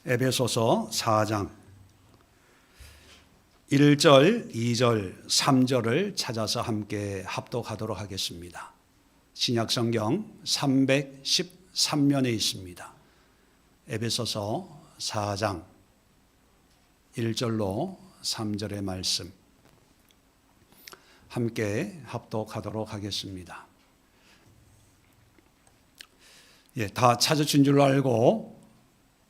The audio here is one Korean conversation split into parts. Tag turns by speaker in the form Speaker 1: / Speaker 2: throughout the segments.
Speaker 1: 에베소서 4장 1절, 2절, 3절을 찾아서 함께 합독하도록 하겠습니다. 신약성경 313면에 있습니다. 에베소서 4장 1절로 3절의 말씀 함께 합독하도록 하겠습니다. 다 찾으신 줄 알고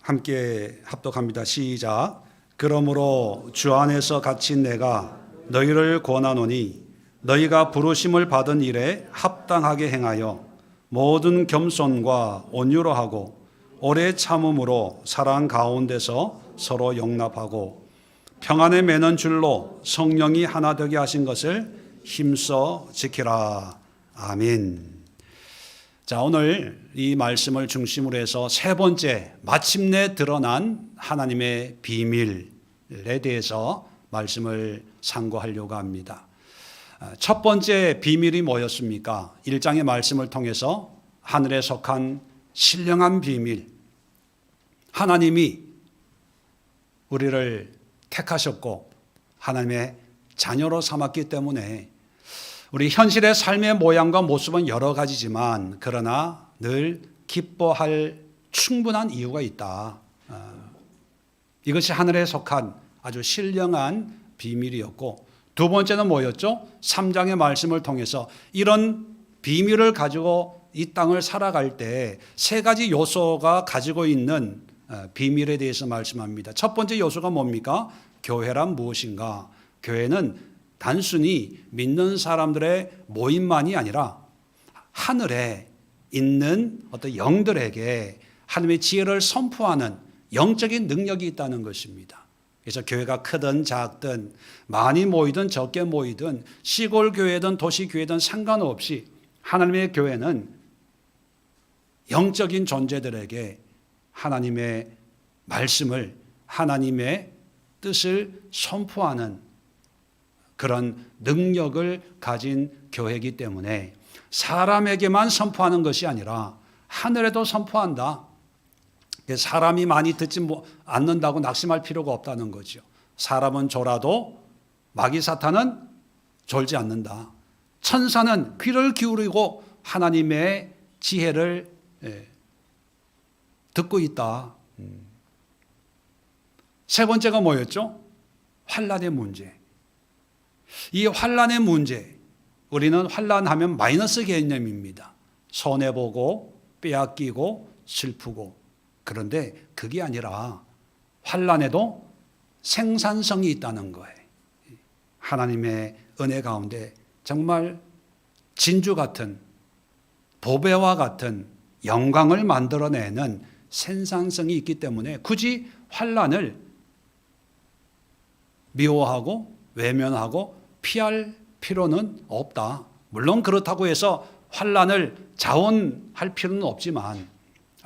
Speaker 1: 함께 합독합니다. 시작. 그러므로 주 안에서 갇힌 내가 너희를 권하노니 너희가 부르심을 받은 일에 합당하게 행하여 모든 겸손과 온유로 하고 오래 참음으로 사랑 가운데서 서로 용납하고 평안에 매는 줄로 성령이 하나 되게 하신 것을 힘써 지키라. 아멘. 자, 오늘 이 말씀을 중심으로 해서 세 번째, 마침내 드러난 하나님의 비밀에 대해서 말씀을 상고하려고 합니다. 첫 번째 비밀이 뭐였습니까? 1장의 말씀을 통해서 하늘에 속한 신령한 비밀, 하나님이 우리를 택하셨고 하나님의 자녀로 삼았기 때문에 우리 현실의 삶의 모양과 모습은 여러 가지지만 그러나 늘 기뻐할 충분한 이유가 있다. 이것이 하늘에 속한 아주 신령한 비밀이었고, 두 번째는 뭐였죠? 3장의 말씀을 통해서 이런 비밀을 가지고 이 땅을 살아갈 때 세 가지 요소가 가지고 있는 비밀에 대해서 말씀합니다. 첫 번째 요소가 뭡니까? 교회란 무엇인가? 교회는 단순히 믿는 사람들의 모임만이 아니라 하늘에 있는 어떤 영들에게 하나님의 지혜를 선포하는 영적인 능력이 있다는 것입니다. 그래서 교회가 크든 작든 많이 모이든 적게 모이든 시골 교회든 도시 교회든 상관없이 하나님의 교회는 영적인 존재들에게 하나님의 말씀을, 하나님의 뜻을 선포하는 그런 능력을 가진 교회이기 때문에 사람에게만 선포하는 것이 아니라 하늘에도 선포한다. 사람이 많이 듣지 않는다고 낙심할 필요가 없다는 거죠. 사람은 졸아도 마귀 사탄은 졸지 않는다. 천사는 귀를 기울이고 하나님의 지혜를 듣고 있다. 세 번째가 뭐였죠? 환난의 문제. 이 환난의 문제, 우리는 환난하면 마이너스 개념입니다. 손해보고 빼앗기고 슬프고. 그런데 그게 아니라 환난에도 생산성이 있다는 거예요. 하나님의 은혜 가운데 정말 진주 같은, 보배와 같은 영광을 만들어내는 생산성이 있기 때문에 굳이 환난을 미워하고 외면하고 피할 필요는 없다. 물론 그렇다고 해서 환난을 자원할 필요는 없지만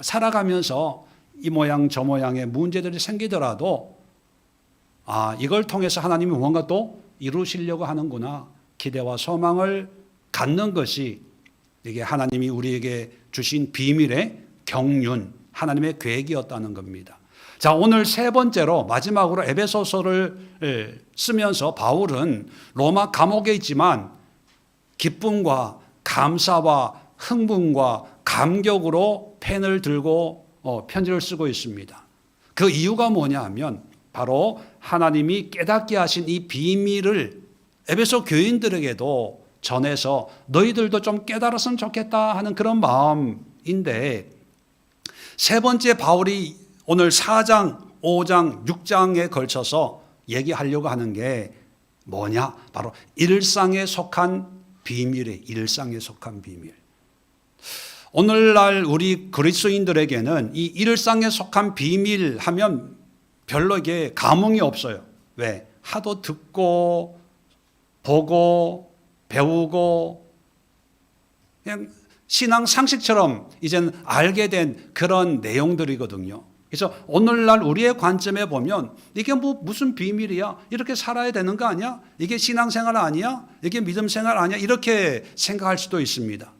Speaker 1: 살아가면서 이 모양 저 모양의 문제들이 생기더라도 이걸 통해서 하나님이 뭔가 또 이루시려고 하는구나. 기대와 소망을 갖는 것이 이게 하나님이 우리에게 주신 비밀의 경륜, 하나님의 계획이었다는 겁니다. 자, 오늘 세 번째로 마지막으로 에베소서를 쓰면서 바울은 로마 감옥에 있지만 기쁨과 감사와 흥분과 감격으로 펜을 들고 편지를 쓰고 있습니다. 그 이유가 뭐냐 하면 바로 하나님이 깨닫게 하신 이 비밀을 에베소 교인들에게도 전해서 너희들도 좀 깨달았으면 좋겠다 하는 그런 마음인데, 세 번째 바울이 오늘 4장, 5장, 6장에 걸쳐서 얘기하려고 하는 게 뭐냐? 바로 일상에 속한 비밀이에요. 일상에 속한 비밀. 오늘날 우리 그리스도인들에게는 이 일상에 속한 비밀 하면 별로 이게 감흥이 없어요. 왜? 하도 듣고 보고 배우고 그냥 신앙 상식처럼 이제는 알게 된 그런 내용들이거든요. 그래서 오늘날 우리의 관점에 보면 이게 무슨 비밀이야? 이렇게 살아야 되는 거 아니야? 이게 신앙생활 아니야? 이게 믿음생활 아니야? 이렇게 생각할 수도 있습니다.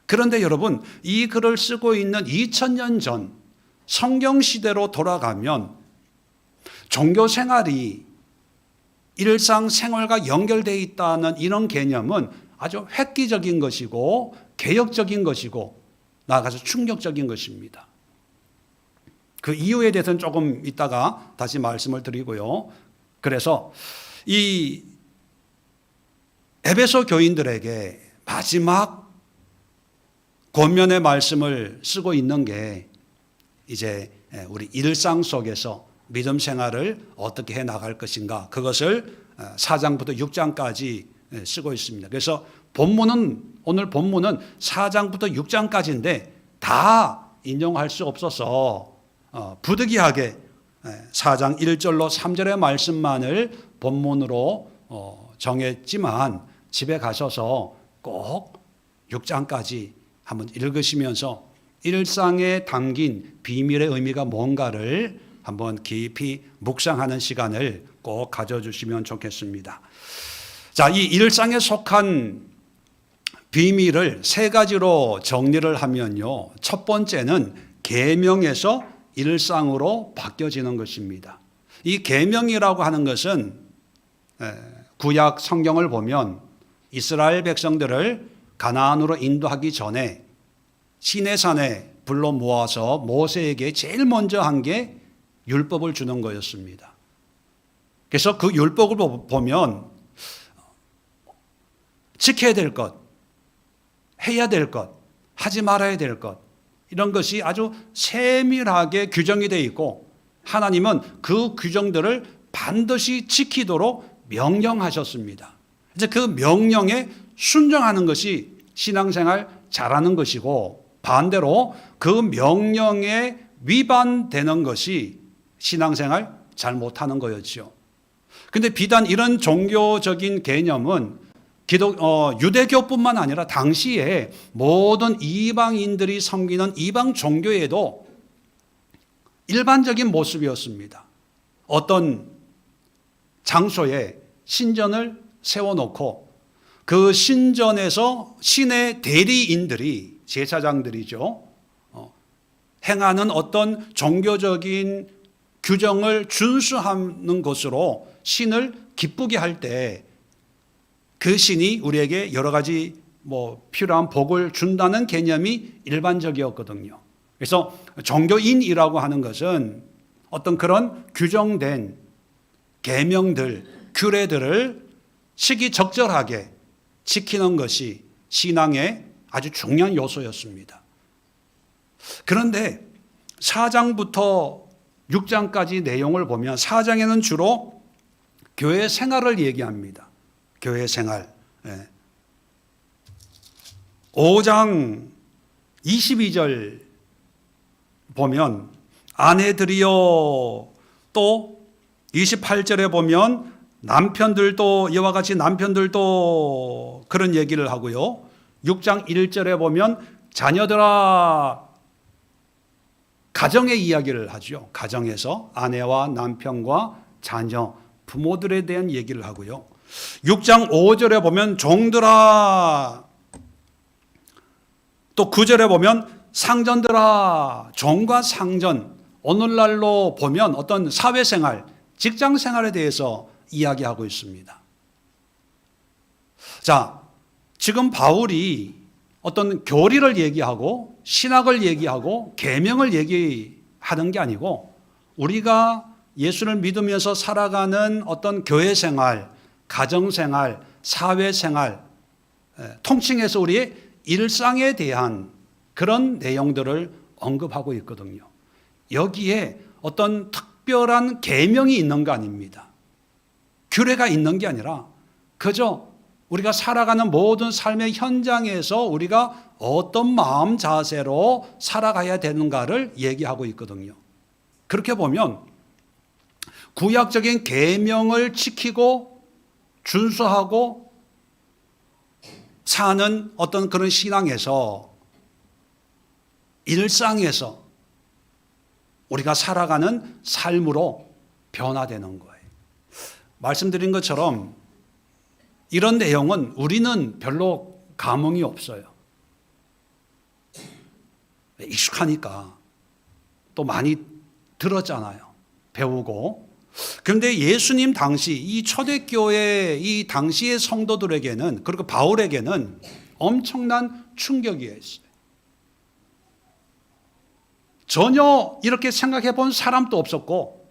Speaker 1: 그런데 여러분, 이 글을 쓰고 있는 2000년 전 성경 시대로 돌아가면 종교 생활이 일상 생활과 연결되어 있다는 이런 개념은 아주 획기적인 것이고 개혁적인 것이고 나아가서 충격적인 것입니다. 그 이유에 대해서는 조금 이따가 다시 말씀을 드리고요. 그래서 이 에베소 교인들에게 마지막 권면의 말씀을 쓰고 있는 게 이제 우리 일상 속에서 믿음 생활을 어떻게 해 나갈 것인가, 그것을 4장부터 6장까지 쓰고 있습니다. 그래서 오늘 본문은 4장부터 6장까지인데 다 인용할 수 없어서 부득이하게 4장 1절로 3절의 말씀만을 본문으로 정했지만 집에 가셔서 꼭 6장까지 한번 읽으시면서 일상에 담긴 비밀의 의미가 뭔가를 한번 깊이 묵상하는 시간을 꼭 가져주시면 좋겠습니다. 자, 이 일상에 속한 비밀을 세 가지로 정리를 하면요. 첫 번째는 계명에서 일상으로 바뀌어지는 것입니다. 이 계명이라고 하는 것은 구약 성경을 보면 이스라엘 백성들을 가나안으로 인도하기 전에 시내산에 불러 모아서 모세에게 제일 먼저 한 게 율법을 주는 거였습니다. 그래서 그 율법을 보면 지켜야 될 것, 해야 될 것, 하지 말아야 될 것, 이런 것이 아주 세밀하게 규정이 되어 있고 하나님은 그 규정들을 반드시 지키도록 명령하셨습니다. 이제 그 명령에 순종하는 것이 신앙생활 잘하는 것이고, 반대로 그 명령에 위반되는 것이 신앙생활 잘 못하는 거였죠. 그런데 비단 이런 종교적인 개념은 유대교뿐만 아니라 당시에 모든 이방인들이 섬기는 이방 종교에도 일반적인 모습이었습니다. 어떤 장소에 신전을 세워놓고 그 신전에서 신의 대리인들이, 제사장들이죠, 행하는 어떤 종교적인 규정을 준수하는 것으로 신을 기쁘게 할 때 그 신이 우리에게 여러 가지 필요한 복을 준다는 개념이 일반적이었거든요. 그래서 종교인이라고 하는 것은 어떤 그런 규정된 계명들, 규례들을 시기적절하게 지키는 것이 신앙의 아주 중요한 요소였습니다. 그런데 4장부터 6장까지 내용을 보면 4장에는 주로 교회 생활을 얘기합니다. 교회 생활. 5장 22절 보면 아내들이여, 또 28절에 보면 남편들도, 이와 같이 남편들도 그런 얘기를 하고요. 6장 1절에 보면 자녀들아, 가정의 이야기를 하죠. 가정에서 아내와 남편과 자녀, 부모들에 대한 얘기를 하고요. 6장 5절에 보면 종들아, 또 9절에 보면 상전들아, 종과 상전, 오늘날로 보면 어떤 사회생활, 직장생활에 대해서 이야기하고 있습니다. 자, 지금 바울이 어떤 교리를 얘기하고 신학을 얘기하고 계명을 얘기하는 게 아니고 우리가 예수를 믿으면서 살아가는 어떤 교회생활, 가정생활, 사회생활, 통칭해서 우리의 일상에 대한 그런 내용들을 언급하고 있거든요. 여기에 어떤 특별한 계명이 있는 거 아닙니다. 규례가 있는 게 아니라 그저 우리가 살아가는 모든 삶의 현장에서 우리가 어떤 마음 자세로 살아가야 되는가를 얘기하고 있거든요. 그렇게 보면 구약적인 계명을 지키고 준수하고 사는 어떤 그런 신앙에서, 일상에서 우리가 살아가는 삶으로 변화되는 거예요. 말씀드린 것처럼 이런 내용은 우리는 별로 감흥이 없어요. 익숙하니까. 또 많이 들었잖아요. 배우고. 그런데 예수님 당시 이 초대교회 이 당시의 성도들에게는, 그리고 바울에게는 엄청난 충격이었어요. 전혀 이렇게 생각해 본 사람도 없었고,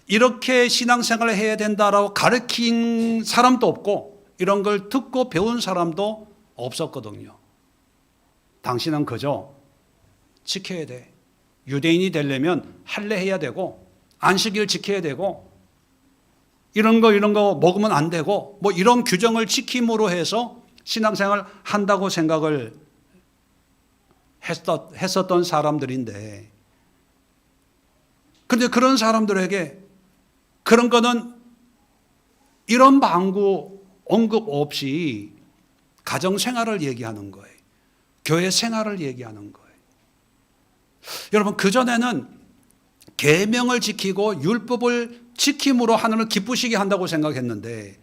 Speaker 1: 이렇게 신앙생활을 해야 된다라고 가르친 사람도 없고, 이런 걸 듣고 배운 사람도 없었거든요. 당신은 그저 지켜야 돼. 유대인이 되려면 할례해야 되고, 안식일 지켜야 되고, 이런 거 먹으면 안 되고, 뭐 이런 규정을 지킴으로 해서 신앙생활 한다고 생각을 했었던 사람들인데, 그런데 그런 사람들에게 그런 거는 이런 방구 언급 없이 가정생활을 얘기하는 거예요. 교회 생활을 얘기하는 거예요. 여러분, 그전에는 계명을 지키고 율법을 지킴으로 하나님을 기쁘시게 한다고 생각했는데,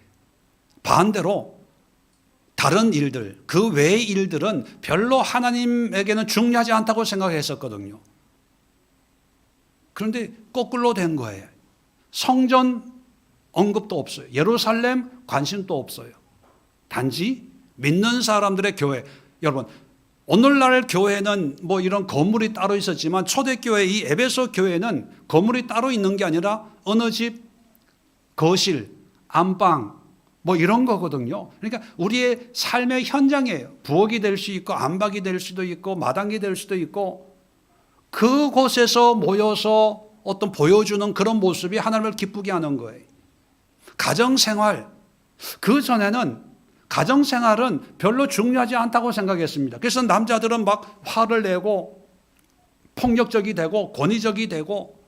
Speaker 1: 반대로 다른 일들, 그 외의 일들은 별로 하나님에게는 중요하지 않다고 생각했었거든요. 그런데 거꾸로 된 거예요. 성전 언급도 없어요. 예루살렘 관심도 없어요. 단지 믿는 사람들의 교회. 여러분, 오늘날 교회는 뭐 이런 건물이 따로 있었지만, 초대교회 이 에베소 교회는 건물이 따로 있는 게 아니라 어느 집 거실, 안방 뭐 이런 거거든요. 그러니까 우리의 삶의 현장이에요. 부엌이 될 수 있고, 안방이 될 수도 있고, 마당이 될 수도 있고, 그곳에서 모여서 어떤 보여주는 그런 모습이 하나님을 기쁘게 하는 거예요. 가정생활, 그 전에는 가정생활은 별로 중요하지 않다고 생각했습니다. 그래서 남자들은 막 화를 내고 폭력적이 되고 권위적이 되고,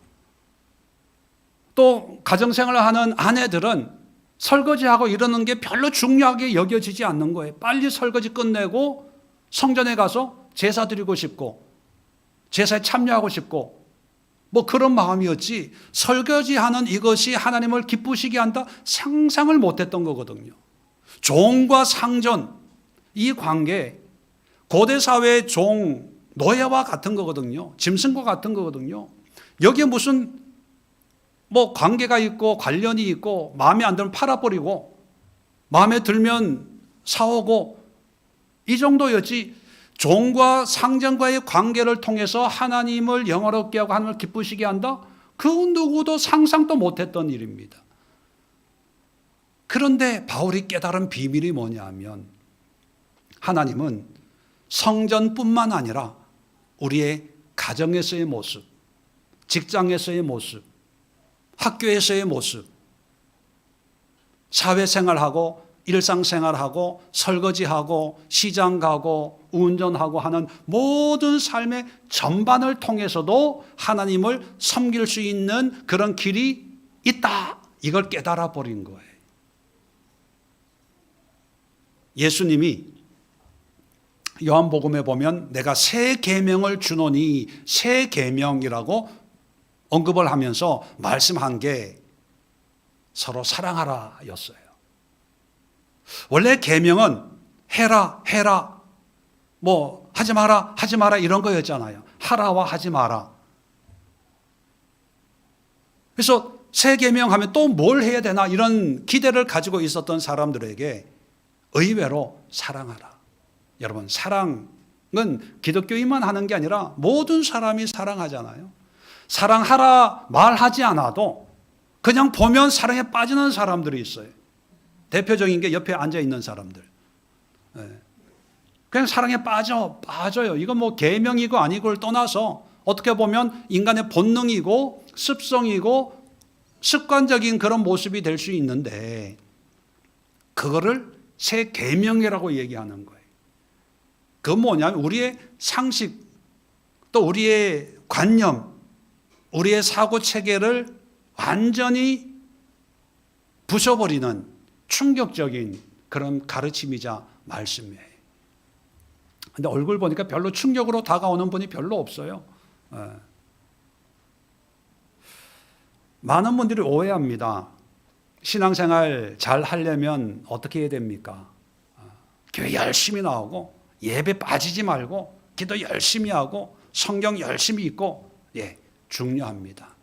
Speaker 1: 또 가정생활을 하는 아내들은 설거지하고 이러는 게 별로 중요하게 여겨지지 않는 거예요. 빨리 설거지 끝내고 성전에 가서 제사 드리고 싶고, 제사에 참여하고 싶고, 뭐 그런 마음이었지, 설거지하는 이것이 하나님을 기쁘시게 한다 상상을 못했던 거거든요. 종과 상전, 이 관계, 고대 사회의 종, 노예와 같은 거거든요. 짐승과 같은 거거든요. 여기에 무슨 뭐 관계가 있고 관련이 있고, 마음에 안 들면 팔아버리고, 마음에 들면 사오고, 이 정도였지, 종과 상전과의 관계를 통해서 하나님을 영화롭게 하고 하나님을 기쁘시게 한다? 그 누구도 상상도 못했던 일입니다. 그런데 바울이 깨달은 비밀이 뭐냐면, 하나님은 성전뿐만 아니라 우리의 가정에서의 모습, 직장에서의 모습, 학교에서의 모습, 사회생활하고 일상생활하고 설거지하고 시장 가고 운전하고 하는 모든 삶의 전반을 통해서도 하나님을 섬길 수 있는 그런 길이 있다. 이걸 깨달아 버린 거예요. 예수님이 요한복음에 보면 내가 새 계명을 주노니, 새 계명이라고 언급을 하면서 말씀한 게 서로 사랑하라 였어요. 원래 계명은 해라 뭐 하지 마라 이런 거였잖아요. 하라와 하지 마라. 그래서 새 계명 하면 또 뭘 해야 되나 이런 기대를 가지고 있었던 사람들에게 의외로 사랑하라. 여러분, 사랑은 기독교인만 하는 게 아니라 모든 사람이 사랑하잖아요. 사랑하라 말하지 않아도 그냥 보면 사랑에 빠지는 사람들이 있어요. 대표적인 게 옆에 앉아 있는 사람들. 그냥 사랑에 빠져요. 이건 뭐 계명이고 아니고를 떠나서 어떻게 보면 인간의 본능이고 습성이고 습관적인 그런 모습이 될 수 있는데, 그거를 새 계명이라고 얘기하는 거예요. 그건 뭐냐면 우리의 상식, 또 우리의 관념, 우리의 사고 체계를 완전히 부숴버리는 충격적인 그런 가르침이자 말씀이에요. 근데 얼굴 보니까 별로 충격으로 다가오는 분이 별로 없어요. 많은 분들이 오해합니다. 신앙생활 잘 하려면 어떻게 해야 됩니까? 교회 열심히 나오고, 예배 빠지지 말고, 기도 열심히 하고, 성경 열심히 읽고, 중요합니다.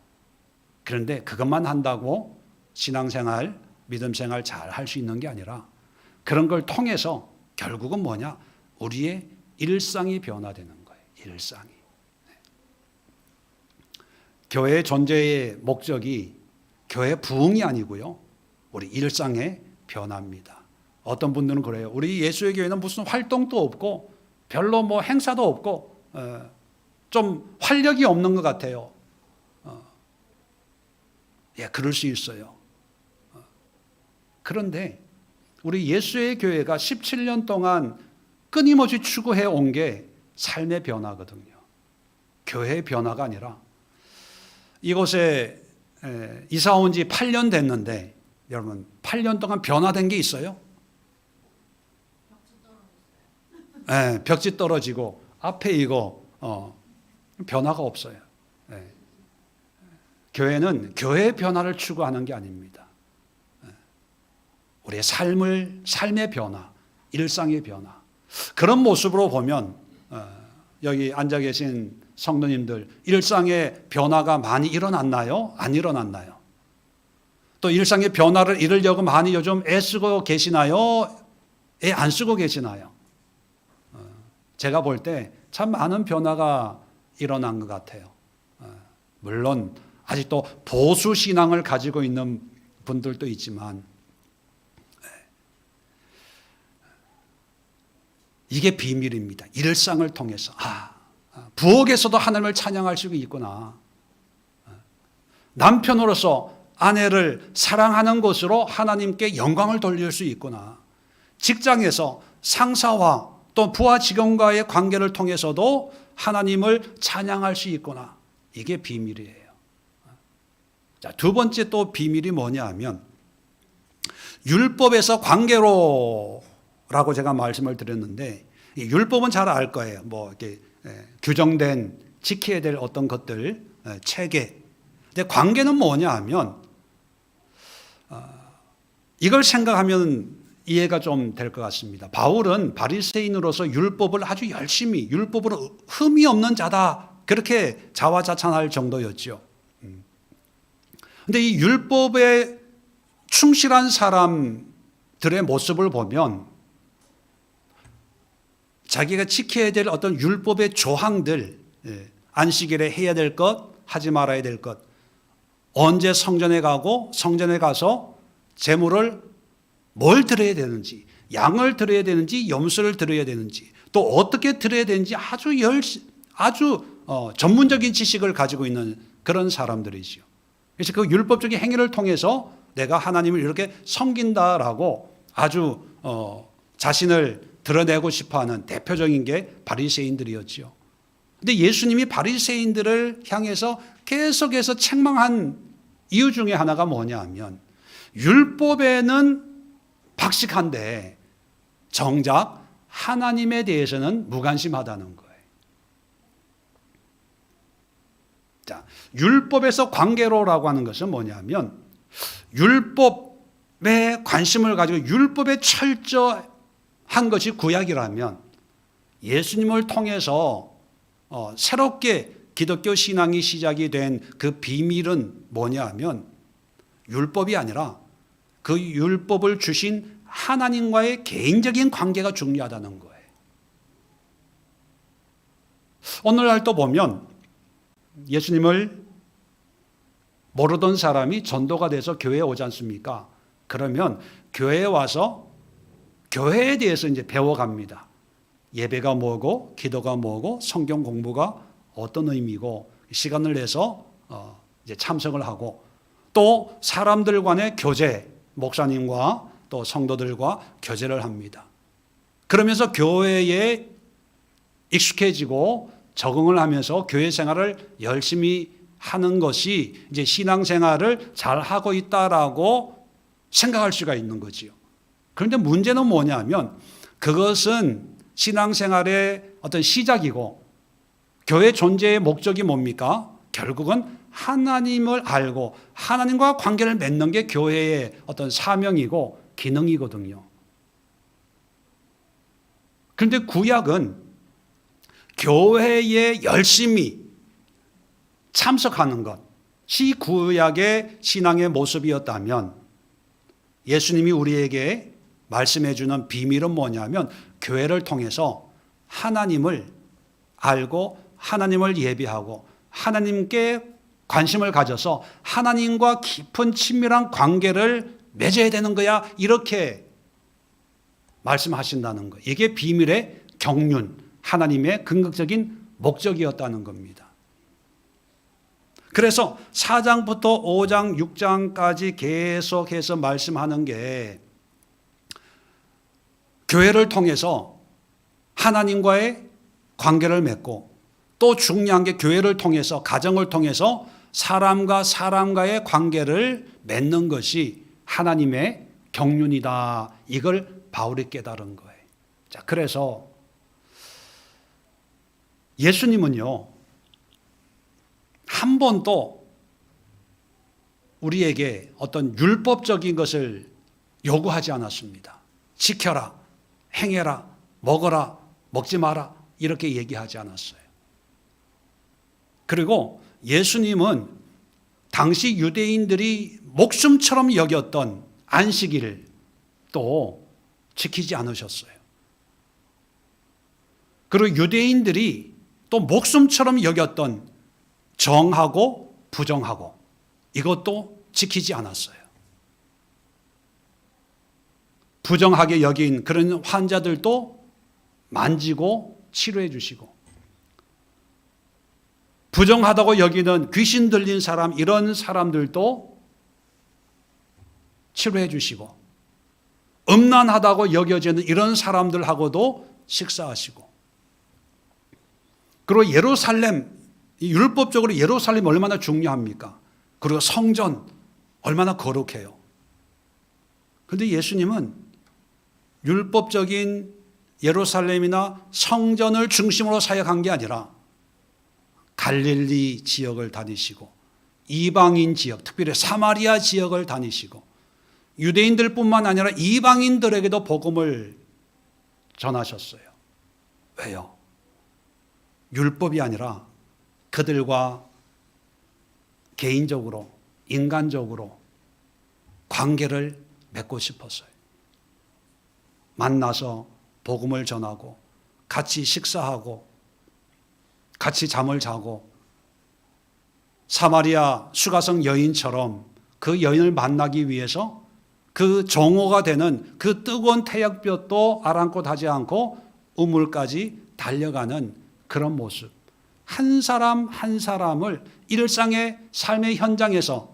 Speaker 1: 그런데 그것만 한다고 신앙생활, 믿음생활 잘 할 수 있는 게 아니라 그런 걸 통해서 결국은 뭐냐? 우리의 일상이 변화되는 거예요. 일상이. 교회의 존재의 목적이 교회 부흥이 아니고요. 우리 일상의 변화입니다. 어떤 분들은 그래요. 우리 예수의 교회는 무슨 활동도 없고 별로 뭐 행사도 없고 좀 활력이 없는 것 같아요. 예, 그럴 수 있어요. 그런데 우리 예수의 교회가 17년 동안 끊임없이 추구해 온 게 삶의 변화거든요. 교회의 변화가 아니라 이곳에 이사 온 지 8년 됐는데 여러분 8년 동안 변화된 게 있어요? 네, 벽지 떨어지고 앞에 이거 변화가 없어요. 네. 교회는 교회의 변화를 추구하는 게 아닙니다. 우리의 삶의 변화, 일상의 변화. 그런 모습으로 보면 여기 앉아 계신 성도님들 일상의 변화가 많이 일어났나요? 안 일어났나요? 또 일상의 변화를 이루려고 많이 요즘 애쓰고 계시나요? 애 안 쓰고 계시나요? 제가 볼 때 참 많은 변화가 일어난 것 같아요. 물론 아직도 보수 신앙을 가지고 있는 분들도 있지만 이게 비밀입니다. 일상을 통해서 부엌에서도 하나님을 찬양할 수 있구나. 남편으로서 아내를 사랑하는 것으로 하나님께 영광을 돌릴 수 있구나. 직장에서 상사와 또 부하 직원과의 관계를 통해서도 하나님을 찬양할 수 있구나. 이게 비밀이에요. 자, 두 번째 또 비밀이 뭐냐 하면 율법에서 관계로라고 제가 말씀을 드렸는데 율법은 잘 알 거예요. 뭐 이렇게 규정된 지켜야 될 어떤 것들 체계. 근데 관계는 뭐냐 하면 이걸 생각하면 이해가 좀 될 것 같습니다. 바울은 바리새인으로서 율법을 아주 열심히 율법으로 흠이 없는 자다 그렇게 자화자찬할 정도였죠. 그런데 이 율법에 충실한 사람들의 모습을 보면 자기가 지켜야 될 어떤 율법의 조항들, 안식일에 해야 될 것, 하지 말아야 될 것, 언제 성전에 가고 성전에 가서 제물을 뭘 드려야 되는지, 양을 드려야 되는지, 염소를 드려야 되는지, 또 어떻게 드려야 되는지 아주 전문적인 지식을 가지고 있는 그런 사람들이죠. 그래서 그 율법적인 행위를 통해서 내가 하나님을 이렇게 섬긴다라고 아주 자신을 드러내고 싶어하는 대표적인 게 바리새인들이었죠. 그런데 예수님이 바리새인들을 향해서 계속해서 책망한 이유 중에 하나가 뭐냐 하면 율법에는 박식한데 정작 하나님에 대해서는 무관심하다는 거예요. 자, 율법에서 관계로라고 하는 것은 뭐냐면 율법에 관심을 가지고 율법에 철저한 것이 구약이라면 예수님을 통해서 새롭게 기독교 신앙이 시작이 된 그 비밀은 뭐냐 하면 율법이 아니라 그 율법을 주신 하나님과의 개인적인 관계가 중요하다는 거예요. 오늘날 또 보면 예수님을 모르던 사람이 전도가 돼서 교회에 오지 않습니까? 그러면 교회에 와서 교회에 대해서 이제 배워갑니다. 예배가 뭐고, 기도가 뭐고, 성경 공부가 어떤 의미고, 시간을 내서 이제 참석을 하고, 또 사람들 간의 교제, 목사님과 또 성도들과 교제를 합니다. 그러면서 교회에 익숙해지고 적응을 하면서 교회 생활을 열심히 하는 것이 이제 신앙생활을 잘 하고 있다라고 생각할 수가 있는 거지요. 그런데 문제는 뭐냐면 그것은 신앙생활의 어떤 시작이고 교회 존재의 목적이 뭡니까? 결국은 하나님을 알고 하나님과 관계를 맺는 게 교회의 어떤 사명이고 기능이거든요. 그런데 구약은 교회에 열심히 참석하는 것이 구약의 신앙의 모습이었다면 예수님이 우리에게 말씀해 주는 비밀은 뭐냐면 교회를 통해서 하나님을 알고 하나님을 예배하고 하나님께 관심을 가져서 하나님과 깊은 친밀한 관계를 맺어야 되는 거야. 이렇게 말씀하신다는 거예요. 이게 비밀의 경륜, 하나님의 궁극적인 목적이었다는 겁니다. 그래서 4장부터 5장, 6장까지 계속해서 말씀하는 게 교회를 통해서 하나님과의 관계를 맺고 또 중요한 게 교회를 통해서 가정을 통해서 사람과 사람과의 관계를 맺는 것이 하나님의 경륜이다. 이걸 바울이 깨달은 거예요. 자, 그래서 예수님은요, 한 번도 우리에게 어떤 율법적인 것을 요구하지 않았습니다. 지켜라, 행해라, 먹어라, 먹지 마라 이렇게 얘기하지 않았어요. 그리고 예수님은 당시 유대인들이 목숨처럼 여겼던 안식일을 또 지키지 않으셨어요. 그리고 유대인들이 또 목숨처럼 여겼던 정하고 부정하고 이것도 지키지 않았어요. 부정하게 여긴 그런 환자들도 만지고 치료해 주시고 부정하다고 여기는 귀신 들린 사람 이런 사람들도 치료해 주시고 음란하다고 여겨지는 이런 사람들하고도 식사하시고 그리고 예루살렘 율법적으로 예루살렘이 얼마나 중요합니까? 그리고 성전 얼마나 거룩해요. 그런데 예수님은 율법적인 예루살렘이나 성전을 중심으로 사역한 게 아니라 갈릴리 지역을 다니시고 이방인 지역, 특별히 사마리아 지역을 다니시고 유대인들뿐만 아니라 이방인들에게도 복음을 전하셨어요. 왜요? 율법이 아니라 그들과 개인적으로, 인간적으로 관계를 맺고 싶었어요. 만나서 복음을 전하고 같이 식사하고 같이 잠을 자고 사마리아 수가성 여인처럼 그 여인을 만나기 위해서 그 정오가 되는 그 뜨거운 태양볕도 아랑곳 하지 않고 우물까지 달려가는 그런 모습. 한 사람 한 사람을 일상의 삶의 현장에서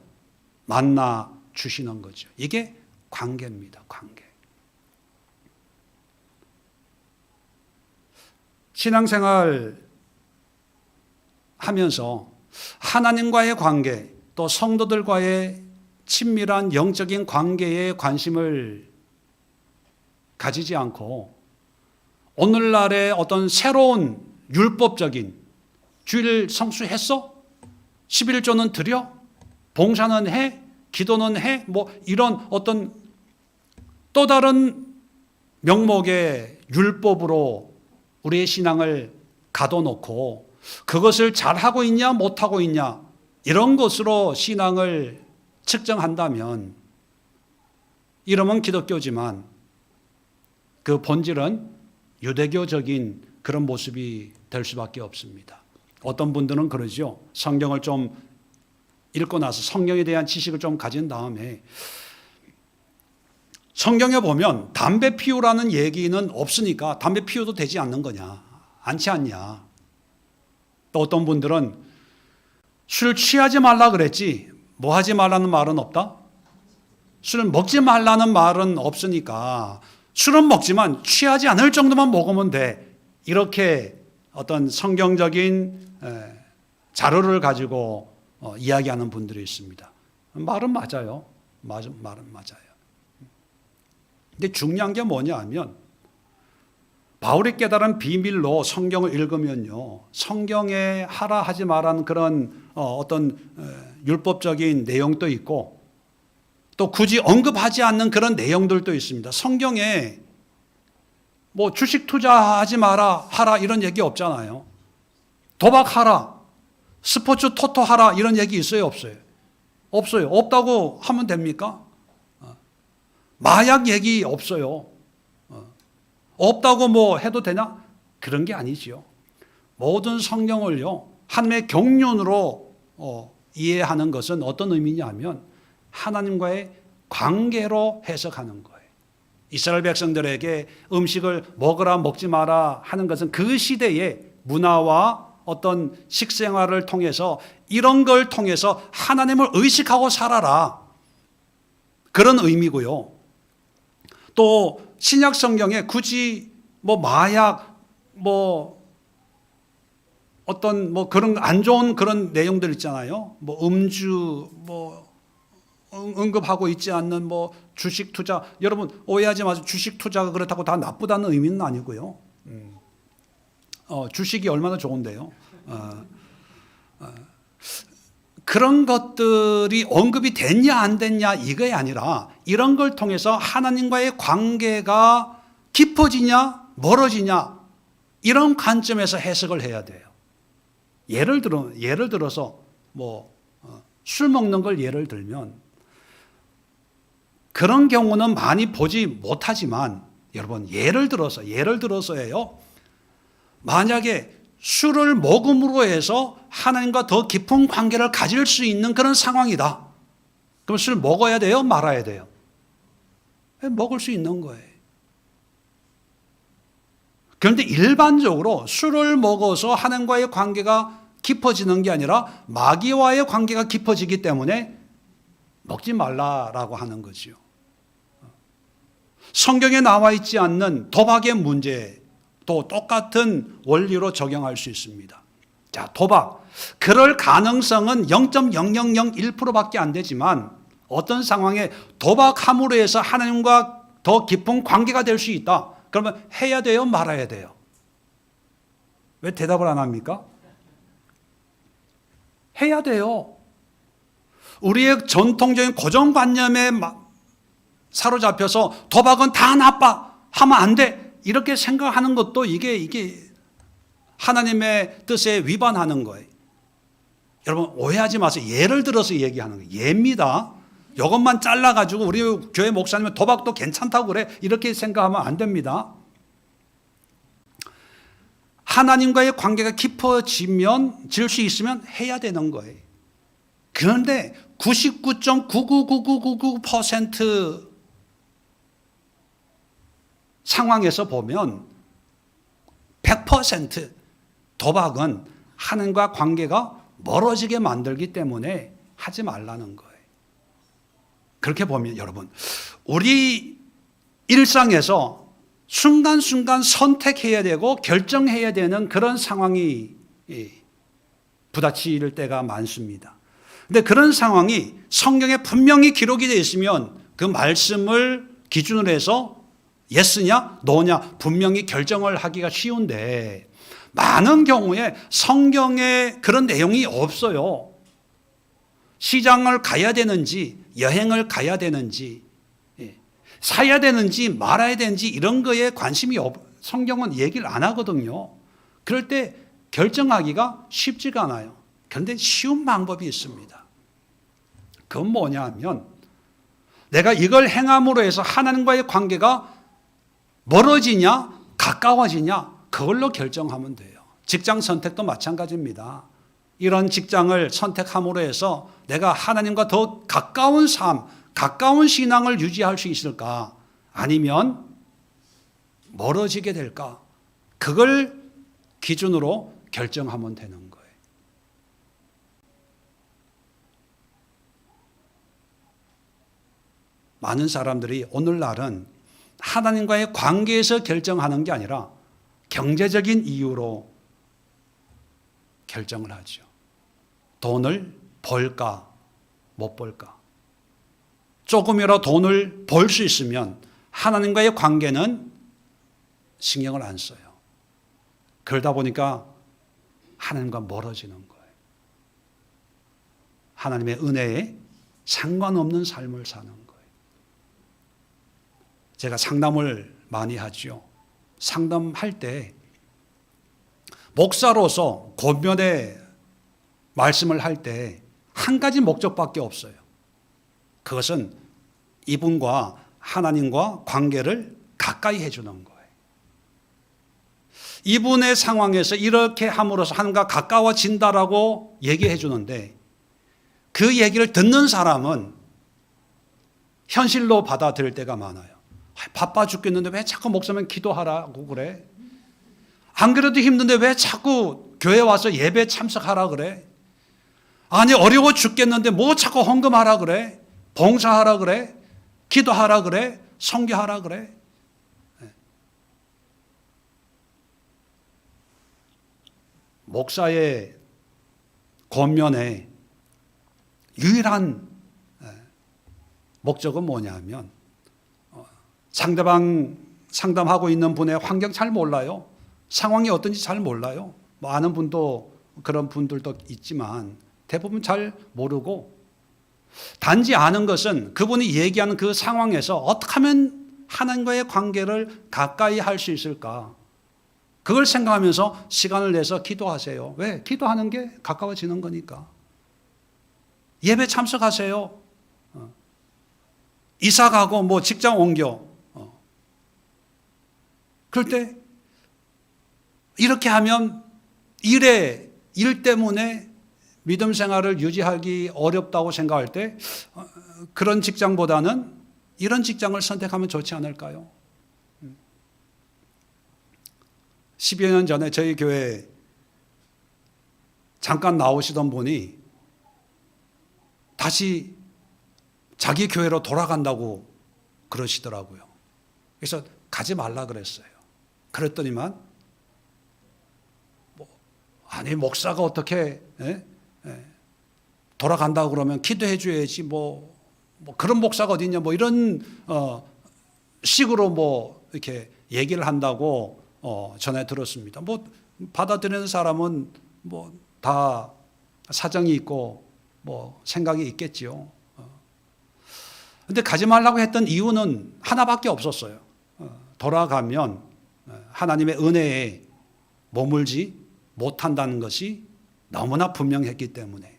Speaker 1: 만나 주시는 거죠. 이게 관계입니다. 관계. 신앙생활 하면서 하나님과의 관계 또 성도들과의 친밀한 영적인 관계에 관심을 가지지 않고 오늘날의 어떤 새로운 율법적인 주일 성수했어? 11조는 드려? 봉사는 해? 기도는 해? 뭐 이런 어떤 또 다른 명목의 율법으로 우리의 신앙을 가둬놓고 그것을 잘하고 있냐 못하고 있냐 이런 것으로 신앙을 측정한다면 이름은 기독교지만 그 본질은 유대교적인 그런 모습이 될 수밖에 없습니다. 어떤 분들은 그러죠. 성경을 좀 읽고 나서 성경에 대한 지식을 좀 가진 다음에 성경에 보면 담배 피우라는 얘기는 없으니까 담배 피워도 되지 않는 거냐, 않지 않냐. 또 어떤 분들은 술 취하지 말라 그랬지 뭐 하지 말라는 말은 없다? 술을 먹지 말라는 말은 없으니까 술은 먹지만 취하지 않을 정도만 먹으면 돼. 이렇게 어떤 성경적인 자료를 가지고 이야기하는 분들이 있습니다. 말은 맞아요. 말은 맞아요. 근데 중요한 게 뭐냐 하면 바울이 깨달은 비밀로 성경을 읽으면요. 성경에 하라 하지 말라는 그런 어떤 율법적인 내용도 있고 또 굳이 언급하지 않는 그런 내용들도 있습니다. 성경에 뭐 주식 투자하지 마라 하라 이런 얘기 없잖아요. 도박하라, 스포츠 토토 하라 이런 얘기 있어요, 없어요? 없어요. 없다고 하면 됩니까? 마약 얘기 없어요. 없다고 뭐 해도 되나? 그런 게 아니지요. 모든 성경을요, 하나님의 경륜으로 이해하는 것은 어떤 의미냐면 하나님과의 관계로 해석하는 거예요. 이스라엘 백성들에게 음식을 먹으라 먹지 마라 하는 것은 그 시대의 문화와 어떤 식생활을 통해서 이런 걸 통해서 하나님을 의식하고 살아라, 그런 의미고요. 또 신약 성경에 굳이 뭐 마약 어떤 그런 안 좋은 그런 내용들 있잖아요. 음주 언급하고 있지 않는 주식 투자, 여러분 오해하지 마세요. 주식 투자가 그렇다고 다 나쁘다는 의미는 아니고요. 주식이 얼마나 좋은데요. 그런 것들이 언급이 됐냐 안 됐냐 이게 아니라 이런 걸 통해서 하나님과의 관계가 깊어지냐 멀어지냐 이런 관점에서 해석을 해야 돼요. 예를 들어서 술 먹는 걸 예를 들면 그런 경우는 많이 보지 못하지만 여러분 예를 들어서예요. 만약에 술을 먹음으로 해서 하나님과 더 깊은 관계를 가질 수 있는 그런 상황이다. 그럼 술 먹어야 돼요? 말아야 돼요? 먹을 수 있는 거예요. 그런데 일반적으로 술을 먹어서 하나님과의 관계가 깊어지는 게 아니라 마귀와의 관계가 깊어지기 때문에 먹지 말라라고 하는 거죠. 성경에 나와 있지 않는 도박의 문제도 똑같은 원리로 적용할 수 있습니다. 자, 도박. 그럴 가능성은 0.0001%밖에 안 되지만 어떤 상황에 도박함으로 해서 하나님과 더 깊은 관계가 될 수 있다. 그러면 해야 돼요? 말아야 돼요? 왜 대답을 안 합니까? 해야 돼요. 우리의 전통적인 고정관념에 사로잡혀서 도박은 다 나빠, 하면 안 돼, 이렇게 생각하는 것도 이게 하나님의 뜻에 위반하는 거예요. 여러분 오해하지 마세요. 예를 들어서 얘기하는 거예요. 예입니다. 이것만 잘라가지고 우리 교회 목사님은 도박도 괜찮다고 그래, 이렇게 생각하면 안 됩니다. 하나님과의 관계가 깊어질 수 있으면 해야 되는 거예요. 그런데 99.99999% 상황에서 보면 100% 도박은 하나님과 관계가 멀어지게 만들기 때문에 하지 말라는 거예요. 그렇게 보면 여러분, 우리 일상에서 순간순간 선택해야 되고 결정해야 되는 그런 상황이 부딪힐 때가 많습니다. 근데 그런 상황이 성경에 분명히 기록이 되어 있으면 그 말씀을 기준으로 해서 예스냐 노냐 분명히 결정을 하기가 쉬운데 많은 경우에 성경에 그런 내용이 없어요. 시장을 가야 되는지 여행을 가야 되는지 사야 되는지 말아야 되는지 이런 거에 관심이 성경은 얘기를 안 하거든요. 그럴 때 결정하기가 쉽지가 않아요. 그런데 쉬운 방법이 있습니다. 그건 뭐냐 하면 내가 이걸 행함으로 해서 하나님과의 관계가 멀어지냐 가까워지냐 그걸로 결정하면 돼요. 직장 선택도 마찬가지입니다. 이런 직장을 선택함으로 해서 내가 하나님과 더 가까운 삶, 가까운 신앙을 유지할 수 있을까? 아니면 멀어지게 될까? 그걸 기준으로 결정하면 되는 거예요. 많은 사람들이 오늘날은 하나님과의 관계에서 결정하는 게 아니라 경제적인 이유로 결정을 하죠. 돈을 벌까 못 벌까. 조금이라도 돈을 벌 수 있으면 하나님과의 관계는 신경을 안 써요. 그러다 보니까 하나님과 멀어지는 거예요. 하나님의 은혜에 상관없는 삶을 사는 거예요. 제가 상담을 많이 하죠. 상담할 때 목사로서 권면의 말씀을 할 때 한 가지 목적밖에 없어요. 그것은 이분과 하나님과 관계를 가까이 해주는 거예요. 이분의 상황에서 이렇게 함으로써 하나님과 가까워진다라고 얘기해 주는데 그 얘기를 듣는 사람은 현실로 받아들일 때가 많아요. 바빠 죽겠는데 왜 자꾸 목사님 기도하라고 그래? 안 그래도 힘든데 왜 자꾸 교회 와서 예배 참석하라 그래? 아니 어려워 죽겠는데 뭐 자꾸 헌금하라 그래? 봉사하라 그래? 기도하라 그래? 선교하라 그래? 목사의 권면의 유일한 목적은 뭐냐면 상대방 상담하고 있는 분의 환경 잘 몰라요. 상황이 어떤지 잘 몰라요. 뭐 아는 분도 그런 분들도 있지만 대부분 잘 모르고 단지 아는 것은 그분이 얘기하는 그 상황에서 어떻게 하면 하나님과의 관계를 가까이 할 수 있을까? 그걸 생각하면서 시간을 내서 기도하세요. 왜? 기도하는 게 가까워지는 거니까. 예배 참석하세요. 이사 가고 뭐 직장 옮겨. 그럴 때 이렇게 하면 일 때문에 믿음 생활을 유지하기 어렵다고 생각할 때 그런 직장보다는 이런 직장을 선택하면 좋지 않을까요? 10여 년 전에 저희 교회에 잠깐 나오시던 분이 다시 자기 교회로 돌아간다고 그러시더라고요. 그래서 가지 말라 그랬어요. 그랬더니만 아니 목사가 어떻게 돌아간다고 그러면 기도해 줘야지 뭐 그런 목사가 어디 있냐 뭐 이런 식으로 뭐 이렇게 얘기를 한다고 전해 들었습니다. 뭐 받아들이는 사람은 뭐 다 사정이 있고 뭐 생각이 있겠지요. 근데 가지 말라고 했던 이유는 하나밖에 없었어요. 돌아가면 하나님의 은혜에 머물지 못한다는 것이 너무나 분명했기 때문에.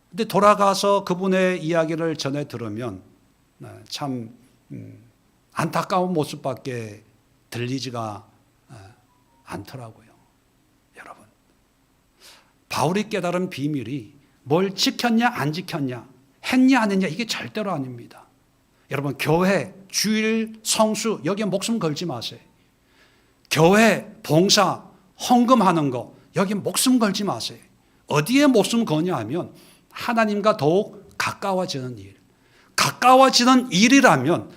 Speaker 1: 근데 돌아가서 그분의 이야기를 전해 들으면 참 안타까운 모습밖에 들리지가 않더라고요. 여러분, 바울이 깨달은 비밀이 뭘 지켰냐 안 지켰냐 했냐 안 했냐 이게 절대로 아닙니다. 여러분 교회, 주일, 성수 여기에 목숨 걸지 마세요. 교회, 봉사, 헌금하는 거 여기 목숨 걸지 마세요. 어디에 목숨 거냐 하면 하나님과 더욱 가까워지는 일. 가까워지는 일이라면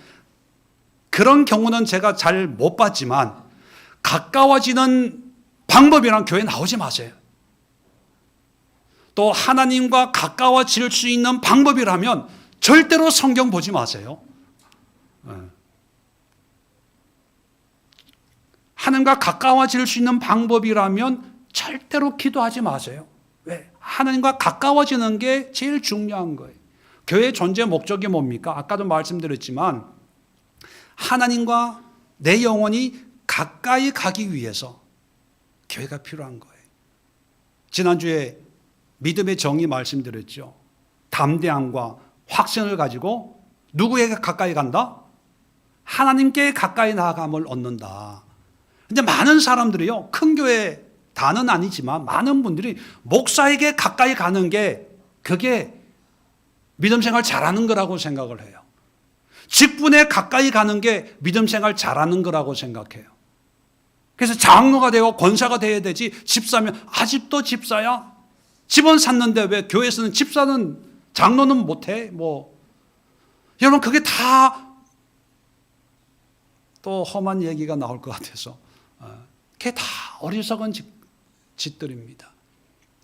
Speaker 1: 그런 경우는 제가 잘 못 봤지만 가까워지는 방법이란 교회에 나오지 마세요. 또 하나님과 가까워질 수 있는 방법이라면 절대로 성경 보지 마세요. 하나님과 가까워질 수 있는 방법이라면 절대로 기도하지 마세요. 왜? 하나님과 가까워지는 게 제일 중요한 거예요. 교회의 존재 목적이 뭡니까? 아까도 말씀드렸지만 하나님과 내 영혼이 가까이 가기 위해서 교회가 필요한 거예요. 지난주에 믿음의 정의 말씀드렸죠. 담대함과 확신을 가지고 누구에게 가까이 간다? 하나님께 가까이 나아감을 얻는다. 근데 많은 사람들이요, 큰 교회 다는 아니지만 많은 분들이 목사에게 가까이 가는 게 그게 믿음 생활 잘하는 거라고 생각을 해요. 직분에 가까이 가는 게 믿음 생활 잘하는 거라고 생각해요. 그래서 장로가 되고 권사가 돼야 되지, 집사면 아직도 집사야? 집은 샀는데 왜 교회에서는 집사는 장로는 못해? 뭐 여러분 그게 다 또 험한 얘기가 나올 것 같아서 그게 다 어리석은 짓들입니다.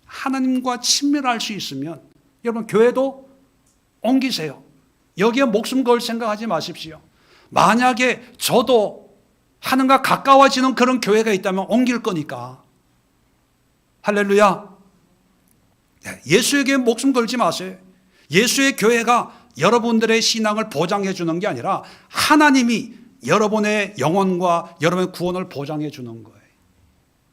Speaker 1: 하나님과 친밀할 수 있으면 여러분 교회도 옮기세요. 여기에 목숨 걸 생각하지 마십시오. 만약에 저도 하나님과 가까워지는 그런 교회가 있다면 옮길 거니까. 할렐루야. 예수에게 목숨 걸지 마세요. 예수의 교회가 여러분들의 신앙을 보장해 주는 게 아니라 하나님이 여러분의 영혼과 여러분의 구원을 보장해 주는 거예요.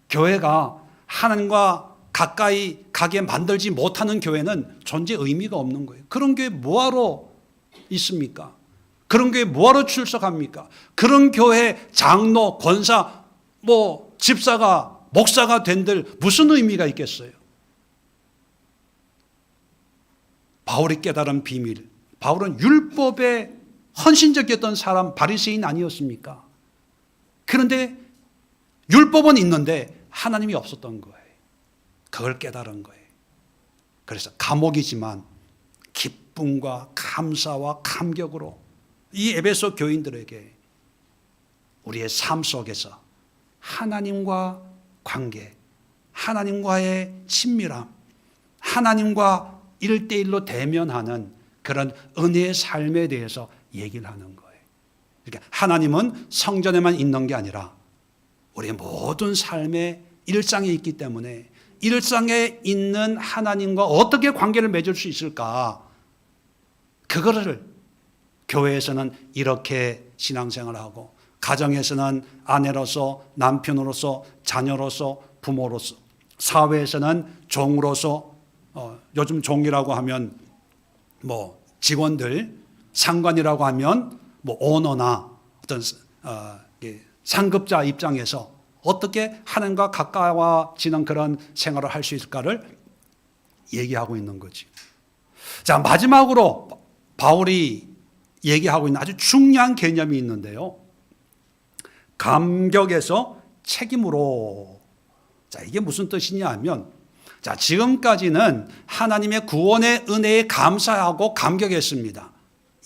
Speaker 1: 교회가 하나님과 가까이 가게 만들지 못하는 교회는 존재 의미가 없는 거예요. 그런 교회 뭐하러 있습니까? 그런 교회 뭐하러 출석합니까? 그런 교회 장로, 권사, 집사가, 목사가 된들 무슨 의미가 있겠어요? 바울이 깨달은 비밀. 바울은 율법에 헌신적이었던 사람, 바리새인 아니었습니까? 그런데 율법은 있는데 하나님이 없었던 거예요. 그걸 깨달은 거예요. 그래서 감옥이지만 기쁨과 감사와 감격으로 이 에베소 교인들에게 우리의 삶 속에서 하나님과 관계, 하나님과의 친밀함, 하나님과 1대1로 대면하는 그런 은혜의 삶에 대해서 얘기를 하는 거예요. 그러니까 하나님은 성전에만 있는 게 아니라 우리의 모든 삶의 일상에 있기 때문에 일상에 있는 하나님과 어떻게 관계를 맺을 수 있을까? 그거를 교회에서는 이렇게 신앙생활을 하고, 가정에서는 아내로서, 남편으로서, 자녀로서, 부모로서, 사회에서는 종으로서, 요즘 종이라고 하면 직원들, 상관이라고 하면 오너나 어떤 상급자 입장에서 어떻게 하나님과 가까워지는 그런 생활을 할 수 있을까를 얘기하고 있는 거지. 자, 마지막으로 바울이 얘기하고 있는 아주 중요한 개념이 있는데요. 감격에서 책임으로. 자, 이게 무슨 뜻이냐 하면, 자, 지금까지는 하나님의 구원의 은혜에 감사하고 감격했습니다.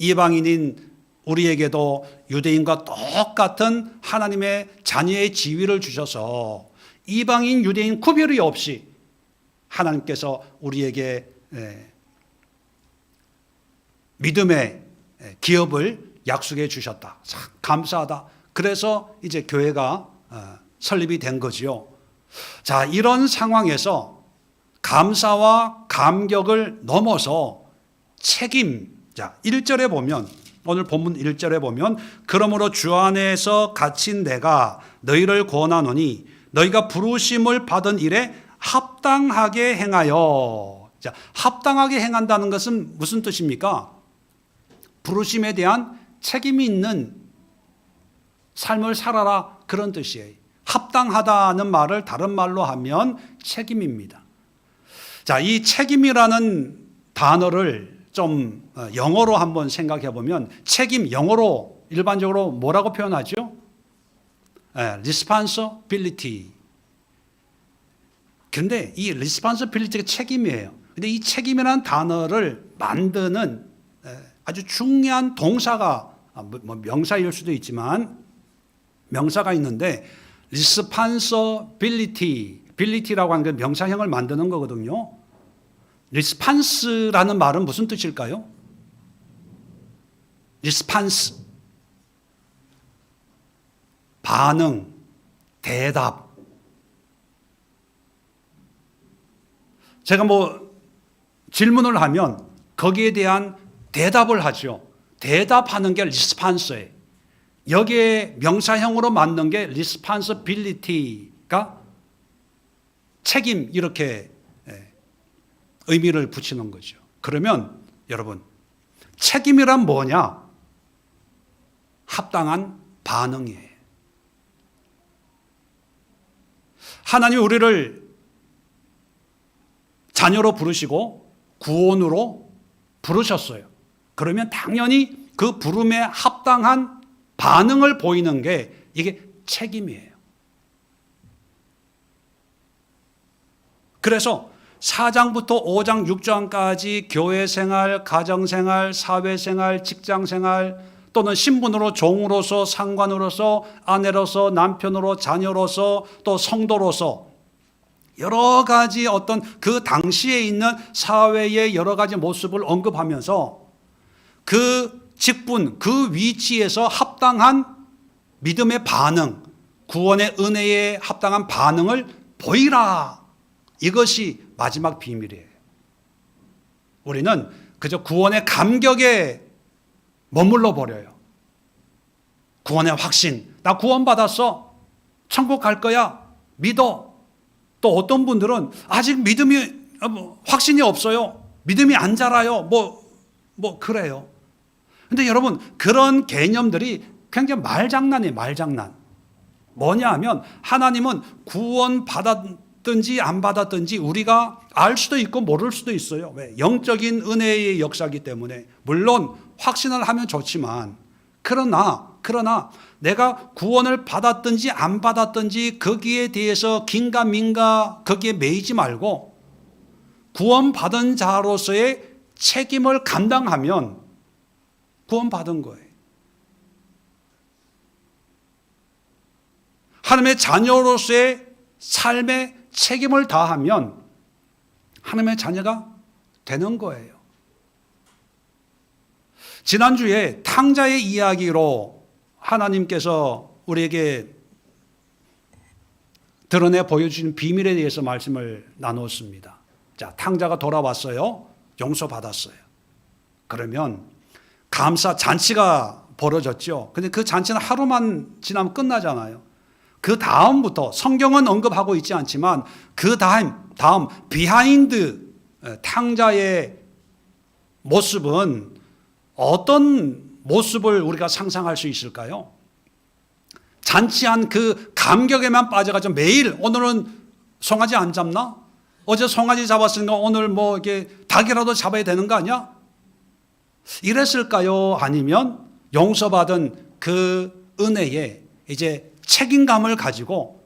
Speaker 1: 이방인인 우리에게도 유대인과 똑같은 하나님의 자녀의 지위를 주셔서 이방인, 유대인 구별이 없이 하나님께서 우리에게 믿음의 기업을 약속해 주셨다. 참 감사하다. 그래서 이제 교회가 설립이 된 거지요. 자, 이런 상황에서 감사와 감격을 넘어서 책임. 자, 1절에 보면, 오늘 본문 1절에 보면, 그러므로 주 안에서 갇힌 내가 너희를 권하노니 너희가 부르심을 받은 일에 합당하게 행하여. 자, 합당하게 행한다는 것은 무슨 뜻입니까? 부르심에 대한 책임이 있는 삶을 살아라, 그런 뜻이에요. 합당하다는 말을 다른 말로 하면 책임입니다. 자, 이 책임이라는 단어를 좀 영어로 한번 생각해 보면, 책임 영어로 일반적으로 뭐라고 표현하죠? responsibility. 근데 이 responsibility가 책임이에요. 근데 이 책임이라는 단어를 만드는 아주 중요한 동사가, 명사일 수도 있지만 명사가 있는데, responsibility라고 하는 게 명사형을 만드는 거거든요. response라는 말은 무슨 뜻일까요? response, 반응, 대답. 제가 질문을 하면 거기에 대한 대답을 하죠. 대답하는 게 response예요. 여기에 명사형으로 만든 게 responsibility가 책임, 이렇게 의미를 붙이는 거죠. 그러면 여러분, 책임이란 뭐냐? 합당한 반응이에요. 하나님이 우리를 자녀로 부르시고 구원으로 부르셨어요. 그러면 당연히 그 부름에 합당한 반응을 보이는 게 이게 책임이에요. 그래서 4장부터 5장, 6장까지 교회 생활, 가정 생활, 사회 생활, 직장 생활, 또는 신분으로, 종으로서, 상관으로서, 아내로서, 남편으로, 자녀로서, 또 성도로서 여러 가지 어떤 그 당시에 있는 사회의 여러 가지 모습을 언급하면서 그 직분, 그 위치에서 합당한 믿음의 반응, 구원의 은혜에 합당한 반응을 보이라. 이것이 마지막 비밀이에요. 우리는 그저 구원의 감격에 머물러 버려요. 구원의 확신, 나 구원받았어, 천국 갈 거야, 믿어. 또 어떤 분들은 아직 믿음이 확신이 없어요. 믿음이 안 자라요. 뭐 그래요. 근데 여러분, 그런 개념들이 굉장히 말장난이에요. 말장난. 뭐냐 하면 하나님은 구원 받았든지 안 받았든지 우리가 알 수도 있고 모를 수도 있어요. 왜? 영적인 은혜의 역사이기 때문에. 물론 확신을 하면 좋지만 그러나 내가 구원을 받았든지 안 받았든지 거기에 대해서 긴가민가 거기에 매이지 말고 구원받은 자로서의 책임을 감당하면 구원받은 거예요. 하나님의 자녀로서의 삶의 책임을 다하면 하나님의 자녀가 되는 거예요. 지난주에 탕자의 이야기로 하나님께서 우리에게 드러내 보여주신 비밀에 대해서 말씀을 나눴습니다. 자, 탕자가 돌아왔어요. 용서받았어요. 그러면 감사 잔치가 벌어졌죠. 근데 그 잔치는 하루만 지나면 끝나잖아요. 그 다음부터 성경은 언급하고 있지 않지만 그 다음 비하인드 탕자의 모습은 어떤 모습을 우리가 상상할 수 있을까요? 잔치한 그 감격에만 빠져가지고 매일 오늘은 송아지 안 잡나? 어제 송아지 잡았으니까 오늘 뭐 이렇게 닭이라도 잡아야 되는 거 아니야? 이랬을까요? 아니면 용서받은 그 은혜에 이제 책임감을 가지고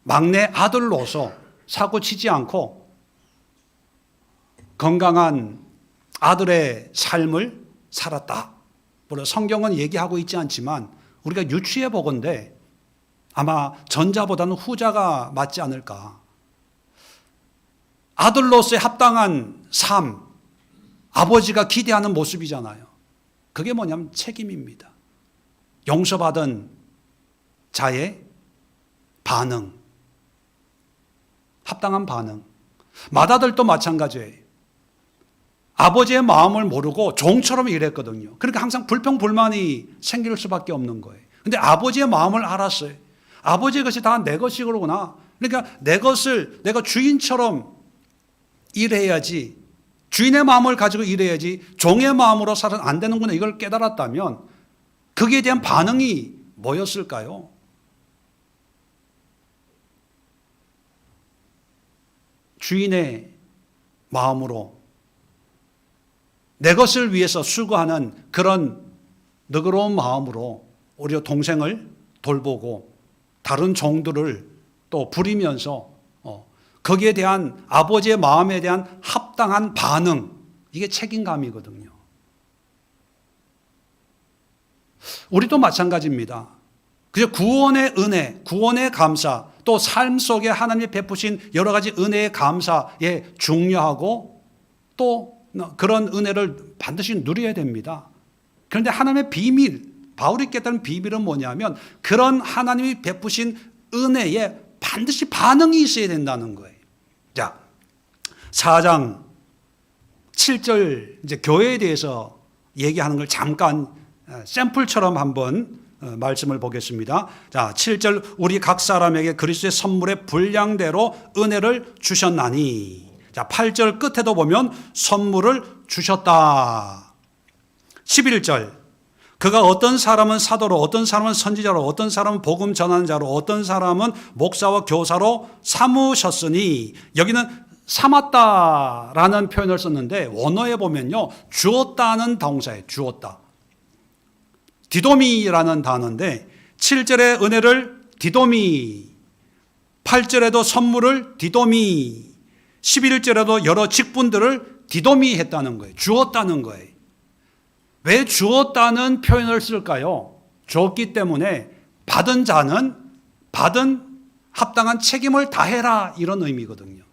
Speaker 1: 막내 아들로서 사고 치지 않고 건강한 아들의 삶을 살았다. 물론 성경은 얘기하고 있지 않지만 우리가 유추해 보건대 아마 전자보다는 후자가 맞지 않을까. 아들로서의 합당한 삶, 아버지가 기대하는 모습이잖아요. 그게 뭐냐면 책임입니다. 용서받은 자의 반응, 합당한 반응. 맏아들도 마찬가지예요. 아버지의 마음을 모르고 종처럼 일했거든요. 그러니까 항상 불평불만이 생길 수밖에 없는 거예요. 근데 아버지의 마음을 알았어요. 아버지의 것이 다 내 것이구나. 그러니까 내 것을 내가 주인처럼 일해야지, 주인의 마음을 가지고 일해야지 종의 마음으로 살아는 안 되는구나. 이걸 깨달았다면 거기에 대한 반응이 뭐였을까요? 주인의 마음으로 내 것을 위해서 수고하는 그런 너그러운 마음으로 오히려 동생을 돌보고 다른 종들을 또 부리면서 거기에 대한 아버지의 마음에 대한 합당한 반응, 이게 책임감이거든요. 우리도 마찬가지입니다. 그래서 구원의 은혜, 구원의 감사, 또 삶 속에 하나님이 베푸신 여러 가지 은혜의 감사에 중요하고 또 그런 은혜를 반드시 누려야 됩니다. 그런데 하나님의 비밀, 바울이 깨달은 비밀은 뭐냐면 그런 하나님이 베푸신 은혜에 반드시 반응이 있어야 된다는 거예요. 자, 4장 7절 이제 교회에 대해서 얘기하는 걸 잠깐 샘플처럼 한번 말씀을 보겠습니다. 자, 7절 우리 각 사람에게 그리스도의 선물의 분량대로 은혜를 주셨나니. 자, 8절 끝에도 보면 선물을 주셨다. 11절 그가 어떤 사람은 사도로, 어떤 사람은 선지자로, 어떤 사람은 복음 전하는 자로, 어떤 사람은 목사와 교사로 삼으셨으니, 여기는 삼았다라는 표현을 썼는데 원어에 보면요 주었다는 동사예요. 주었다. 디도미라는 단어인데 7절의 은혜를 디도미, 8절에도 선물을 디도미, 11절에도 여러 직분들을 디도미 했다는 거예요. 주었다는 거예요. 왜 주었다는 표현을 쓸까요? 줬기 때문에 받은 자는 받은 합당한 책임을 다해라, 이런 의미거든요.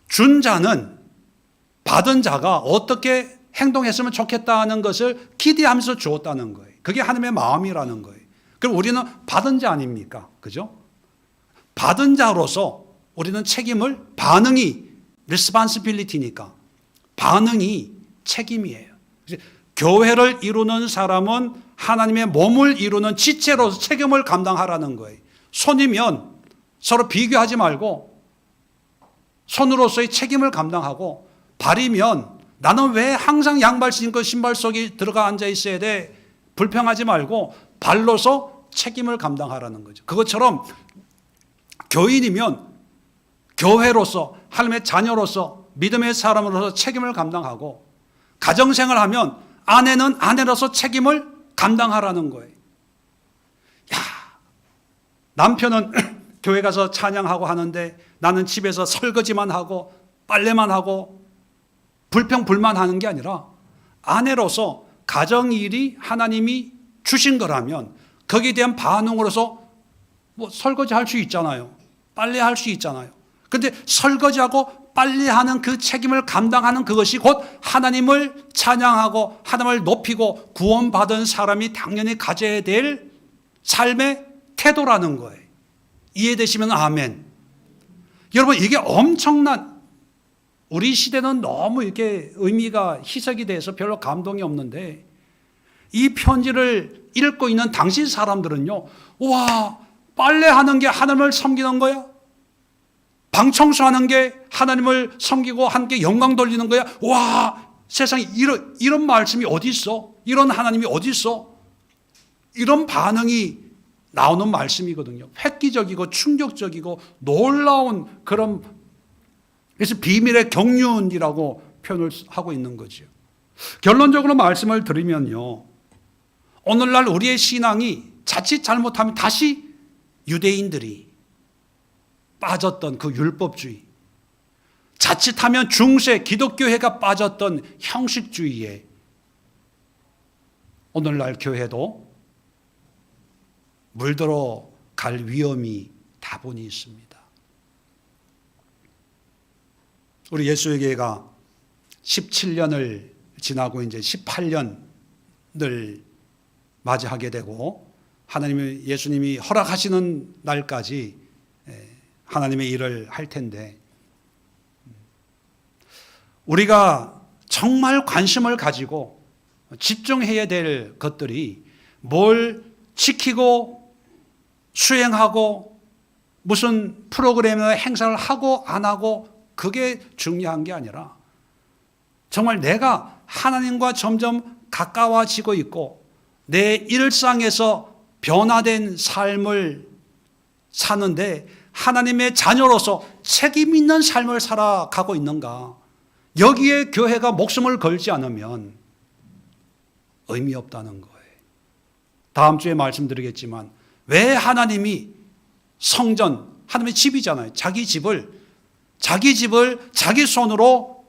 Speaker 1: 준 자는 받은 자가 어떻게 행동했으면 좋겠다는 것을 기대하면서 주었다는 거예요. 그게 하나님의 마음이라는 거예요. 그럼 우리는 받은 자 아닙니까? 그죠? 받은 자로서 우리는 책임을, 반응이 responsibility니까 반응이 책임이에요. 교회를 이루는 사람은 하나님의 몸을 이루는 지체로서 책임을 감당하라는 거예요. 손이면 서로 비교하지 말고 손으로서의 책임을 감당하고, 발이면 나는 왜 항상 양발 신고 신발 속에 들어가 앉아 있어야 돼? 불평하지 말고 발로서 책임을 감당하라는 거죠. 그것처럼 교인이면 교회로서, 하나님의 자녀로서, 믿음의 사람으로서 책임을 감당하고, 가정생활하면 아내는 아내로서 책임을 감당하라는 거예요. 야, 남편은 교회 가서 찬양하고 하는데 나는 집에서 설거지만 하고 빨래만 하고 불평불만하는 게 아니라, 아내로서 가정일이 하나님이 주신 거라면 거기에 대한 반응으로서 뭐 설거지 할 수 있잖아요. 빨래할 수 있잖아요. 그런데 설거지하고 빨래하는 그 책임을 감당하는 그것이 곧 하나님을 찬양하고 하나님을 높이고 구원받은 사람이 당연히 가져야 될 삶의 태도라는 거예요. 이해되시면 아멘. 여러분, 이게 엄청난, 우리 시대는 너무 이렇게 의미가 희석이 돼서 별로 감동이 없는데, 이 편지를 읽고 있는 당시 사람들은요, 와, 빨래하는 게 하나님을 섬기는 거야? 방 청소하는 게 하나님을 섬기고 함께 영광 돌리는 거야? 와, 세상에 이런 말씀이 어디 있어? 이런 하나님이 어디 있어? 이런 반응이 나오는 말씀이거든요. 획기적이고 충격적이고 놀라운 그런, 그래서 비밀의 경륜이라고 표현을 하고 있는 거죠. 결론적으로 말씀을 드리면요, 오늘날 우리의 신앙이 자칫 잘못하면 다시 유대인들이 빠졌던 그 율법주의, 자칫하면 중세 기독교회가 빠졌던 형식주의에 오늘날 교회도 물들어 갈 위험이 다분히 있습니다. 우리 예수교회가 17년을 지나고 이제 18년을 맞이하게 되고, 하나님의, 예수님이 허락하시는 날까지 하나님의 일을 할 텐데, 우리가 정말 관심을 가지고 집중해야 될 것들이 뭘 지키고 수행하고 무슨 프로그램이나 행사를 하고 안 하고 그게 중요한 게 아니라, 정말 내가 하나님과 점점 가까워지고 있고 내 일상에서 변화된 삶을 사는데 하나님의 자녀로서 책임 있는 삶을 살아가고 있는가, 여기에 교회가 목숨을 걸지 않으면 의미 없다는 거예요. 다음 주에 말씀드리겠지만, 왜 하나님이 성전, 하나님의 집이잖아요. 자기 집을 자기 손으로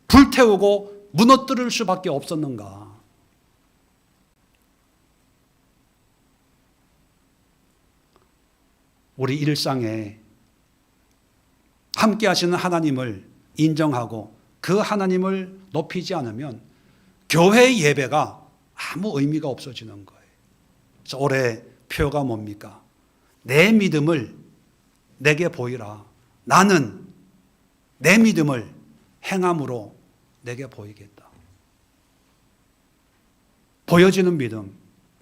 Speaker 1: 불태우고 무너뜨릴 수밖에 없었는가? 우리 일상에 함께 하시는 하나님을 인정하고 그 하나님을 높이지 않으면 교회 예배가 아무 의미가 없어지는 거예요. 그래서 올해 표가 뭡니까? 내 믿음을 내게 보이라. 나는 내 믿음을 행함으로 내게 보이겠다. 보여지는 믿음,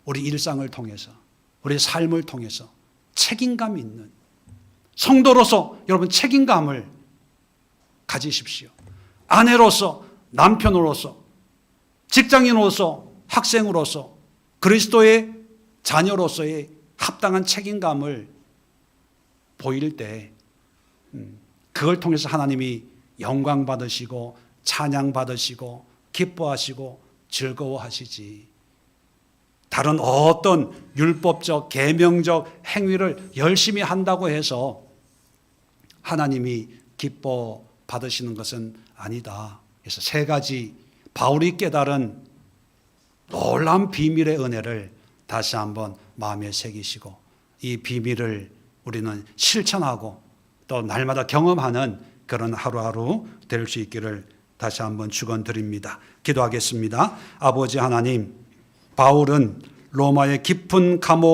Speaker 1: 우리 일상을 통해서, 우리 삶을 통해서 책임감 있는 성도로서 여러분 책임감을 가지십시오. 아내로서, 남편으로서, 직장인으로서, 학생으로서, 그리스도의 자녀로서의 합당한 책임감을 보일 때 그걸 통해서 하나님이 영광 받으시고 찬양 받으시고 기뻐하시고 즐거워하시지, 다른 어떤 율법적 계명적 행위를 열심히 한다고 해서 하나님이 기뻐 받으시는 것은 아니다. 그래서 세 가지 바울이 깨달은 놀라운 비밀의 은혜를 다시 한번 마음에 새기시고, 이 비밀을 우리는 실천하고 또 날마다 경험하는 그런 하루하루 될 수 있기를 다시 한번 축원드립니다. 기도하겠습니다. 아버지 하나님, 바울은 로마의 깊은 감옥